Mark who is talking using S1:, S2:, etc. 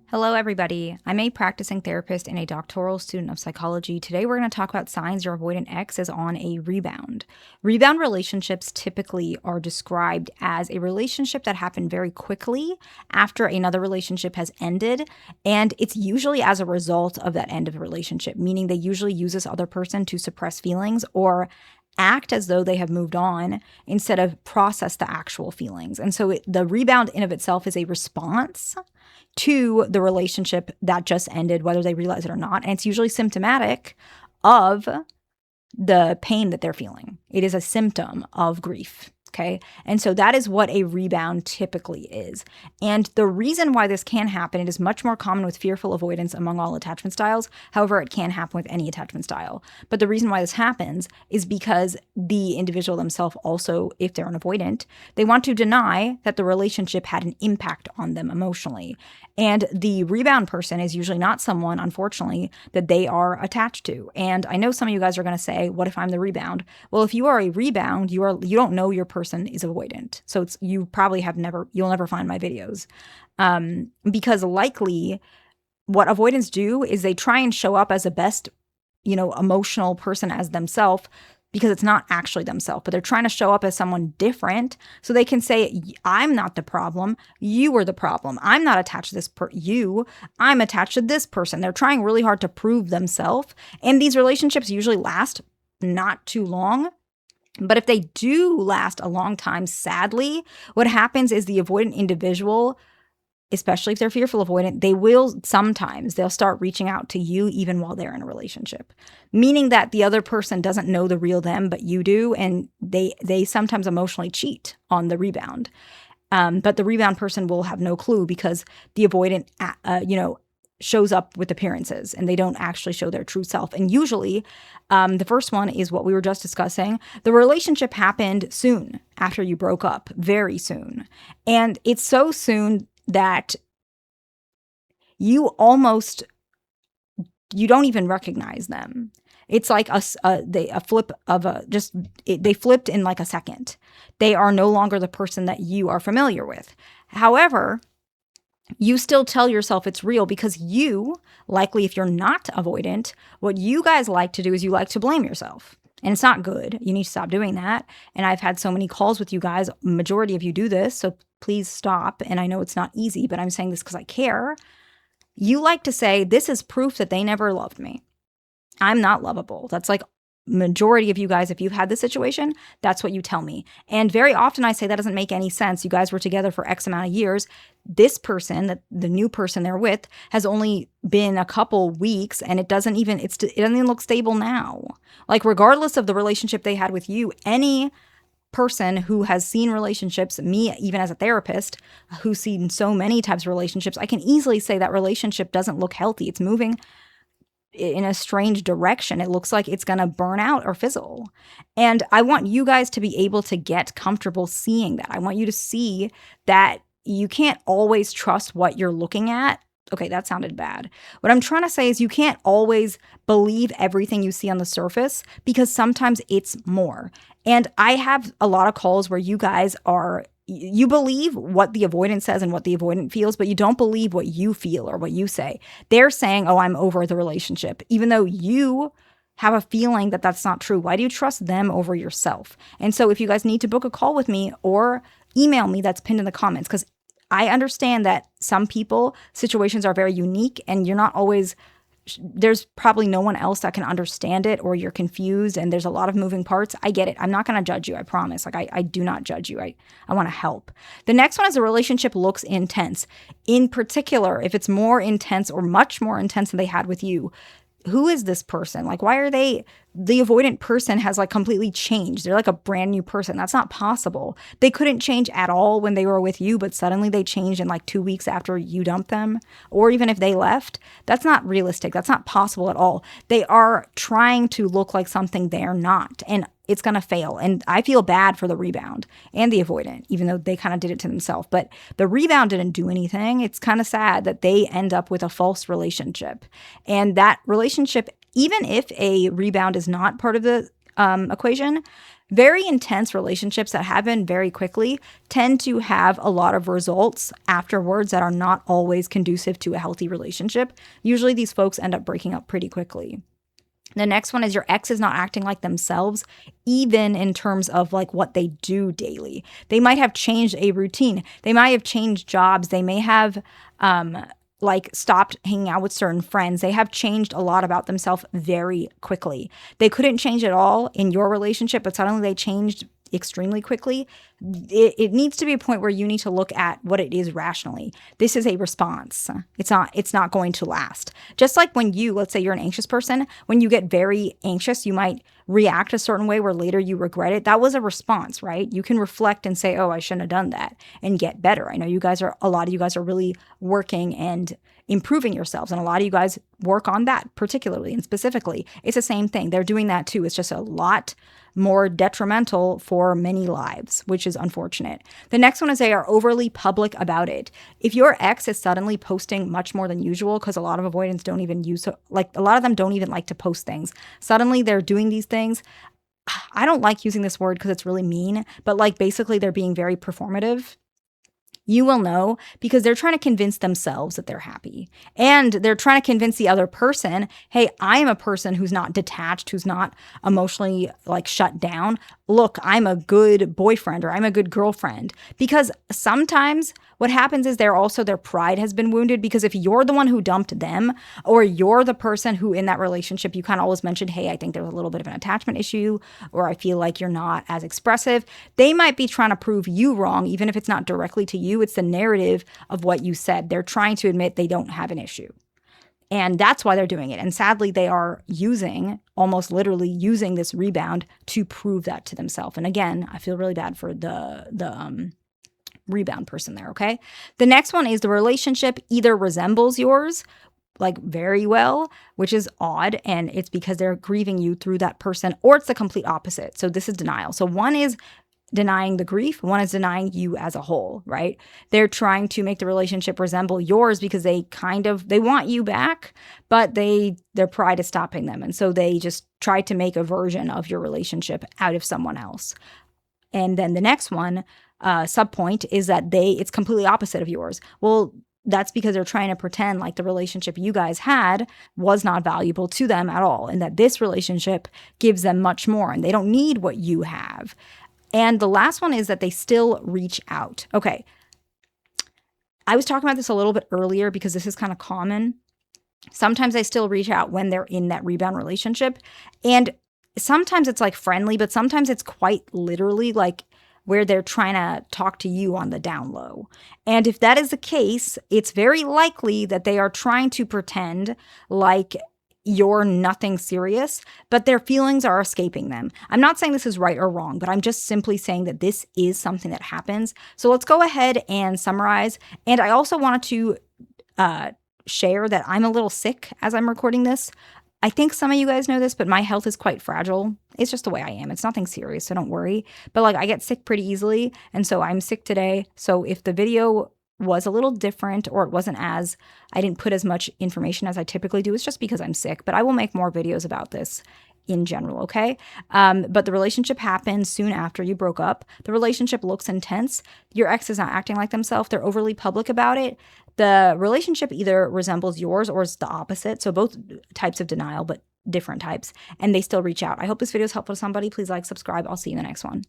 S1: Hello, everybody. I'm a practicing therapist and a doctoral student of psychology. Today, we're going to talk about signs your avoidant ex is on a rebound. Rebound relationships typically are described as a relationship that happened very quickly after another relationship has ended, and it's usually as a result of that end of a relationship, meaning they usually use this other person to suppress feelings or act as though they have moved on instead of process the actual feelings. And so the rebound in of itself is a response to the relationship that just ended, whether they realize it or not. And it's usually symptomatic of the pain that they're feeling. It is a symptom of grief. Okay. And so that is what a rebound typically is. And the reason why this can happen, it is much more common with fearful avoidance among all attachment styles. However, it can happen with any attachment style. But the reason why this happens is because the individual themselves also, if they're an avoidant, they want to deny that the relationship had an impact on them emotionally. And the rebound person is usually not someone, unfortunately, that they are attached to. And I know some of you guys are going to say, what if I'm the rebound? Well, if you are a rebound, you don't know your person is avoidant. So you'll never find my videos. Because likely what avoidants do is they try and show up as the best, emotional person as themselves, because it's not actually themselves, but they're trying to show up as someone different so they can say, I'm not the problem. You are the problem. I'm not attached to this I'm attached to this person. They're trying really hard to prove themselves. And these relationships usually last not too long. But if they do last a long time, sadly, what happens is the avoidant individual, especially if they're fearful avoidant, they'll start reaching out to you even while they're in a relationship, meaning that the other person doesn't know the real them, but you do. And they sometimes emotionally cheat on the rebound. But the rebound person will have no clue because the avoidant, shows up with appearances and they don't actually show their true self. And usually the first one is what we were just discussing. The relationship happened soon after you broke up, very soon. And it's so soon that you don't even recognize them. It's like they flipped in like a second. They are no longer the person that you are familiar with. However, you still tell yourself it's real because you, likely if you're not avoidant, what you guys like to do is you like to blame yourself. And it's not good. You need to stop doing that. And I've had so many calls with you guys. Majority of you do this, so please stop. And I know it's not easy, but I'm saying this because I care. You like to say, this is proof that they never loved me. I'm not lovable. That's like majority of you guys, if you've had this situation, that's what you tell me. And very often I say that doesn't make any sense. You guys were together for X amount of years. This person, the new person they're with, has only been a couple weeks and it doesn't even look stable now. Like regardless of the relationship they had with you, any person who has seen relationships, me even as a therapist who's seen so many types of relationships, I can easily say that relationship doesn't look healthy. It's moving in a strange direction. It looks like it's going to burn out or fizzle. And I want you guys to be able to get comfortable seeing that. I want you to see that you can't always trust what you're looking at. Okay, that sounded bad. What I'm trying to say is you can't always believe everything you see on the surface because sometimes it's more. And I have a lot of calls where you guys you believe what the avoidant says and what the avoidant feels, but you don't believe what you feel or what you say. They're saying, oh, I'm over the relationship, even though you have a feeling that that's not true. Why do you trust them over yourself? And so if you guys need to book a call with me or email me, that's pinned in the comments, because I understand that some situations are very unique and there's probably no one else that can understand it, or you're confused and there's a lot of moving parts. I get it. I'm not going to judge you. I promise. Like I do not judge you. I want to help. The next one is the relationship looks intense. In particular, if it's more intense or much more intense than they had with you, who is this person? Like, why are the avoidant person has like completely changed. They're like a brand new person. That's not possible. They couldn't change at all when they were with you, but suddenly they changed in like 2 weeks after you dumped them, or even if they left. That's not realistic. That's not possible at all. They are trying to look like something they're not, and it's going to fail. And I feel bad for the rebound and the avoidant, even though they kind of did it to themselves. But the rebound didn't do anything. It's kind of sad that they end up with a false relationship. And that relationship, even if a rebound is not part of the equation, Very intense relationships that happen very quickly tend to have a lot of results afterwards that are not always conducive to a healthy relationship. Usually these folks end up breaking up pretty quickly. The next one is your ex is not acting like themselves, even in terms of like what they do daily. They might have changed a routine. They might have changed jobs. They may have like stopped hanging out with certain friends. They have changed a lot about themselves very quickly. They couldn't change at all in your relationship, but suddenly they changed extremely quickly. It needs to be a point where you need to look at what it is rationally. This is a response. It's not going to last. Just like when let's say you're an anxious person, when you get very anxious, you might react a certain way where later you regret it. That was a response, right? You can reflect and say, oh, I shouldn't have done that, and get better. I know a lot of you guys are really working and improving yourselves. And a lot of you guys work on that particularly and specifically. It's the same thing. They're doing that too. It's just a lot more detrimental for many lives, which is unfortunate. The next one is they are overly public about it. If your ex is suddenly posting much more than usual, because a lot of avoidants don't even a lot of them don't even like to post things. Suddenly they're doing these things. I don't like using this word because it's really mean, but like basically they're being very performative. You will know because they're trying to convince themselves that they're happy. And they're trying to convince the other person, hey, I am a person who's not detached, who's not emotionally like shut down. Look, I'm a good boyfriend or I'm a good girlfriend. Because sometimes what happens is their pride has been wounded, because if you're the one who dumped them, or you're the person who in that relationship, you kind of always mentioned, hey, I think there's a little bit of an attachment issue, or I feel like you're not as expressive. They might be trying to prove you wrong, even if it's not directly to you. It's the narrative of what you said. They're trying to admit they don't have an issue. And that's why they're doing it. And sadly, they are almost literally using this rebound to prove that to themselves. And again, I feel really bad for the rebound person there, okay? The next one is the relationship either resembles yours, like very well, which is odd, and it's because they're grieving you through that person, or it's the complete opposite. So this is denial. So one is denying the grief, one is denying you as a whole, right? They're trying to make the relationship resemble yours because they want you back, but their pride is stopping them. And so they just try to make a version of your relationship out of someone else. And then the next one, subpoint, is that it's completely opposite of yours. Well, that's because they're trying to pretend like the relationship you guys had was not valuable to them at all, and that this relationship gives them much more, and they don't need what you have. And the last one is that they still reach out. Okay. I was talking about this a little bit earlier because this is kind of common. Sometimes they still reach out when they're in that rebound relationship. And sometimes it's like friendly, but sometimes it's quite literally like where they're trying to talk to you on the down low. And if that is the case, it's very likely that they are trying to pretend like you're nothing serious, but their feelings are escaping them. I'm not saying this is right or wrong, but I'm just simply saying that this is something that happens. So let's go ahead and summarize. And I also wanted to share that I'm a little sick as I'm recording this. I think some of you guys know this, but my health is quite fragile. It's just the way I am. It's nothing serious, so don't worry. But like I get sick pretty easily, and so I'm sick today. So if the video was a little different, or I didn't put as much information as I typically do, it's just because I'm sick. But I will make more videos about this in general, okay? But the relationship happened soon after you broke up. The relationship looks intense. Your ex is not acting like themselves. They're overly public about it. The relationship either resembles yours or is the opposite. So both types of denial, but different types. And they still reach out. I hope this video is helpful to somebody. Please like, subscribe. I'll see you in the next one.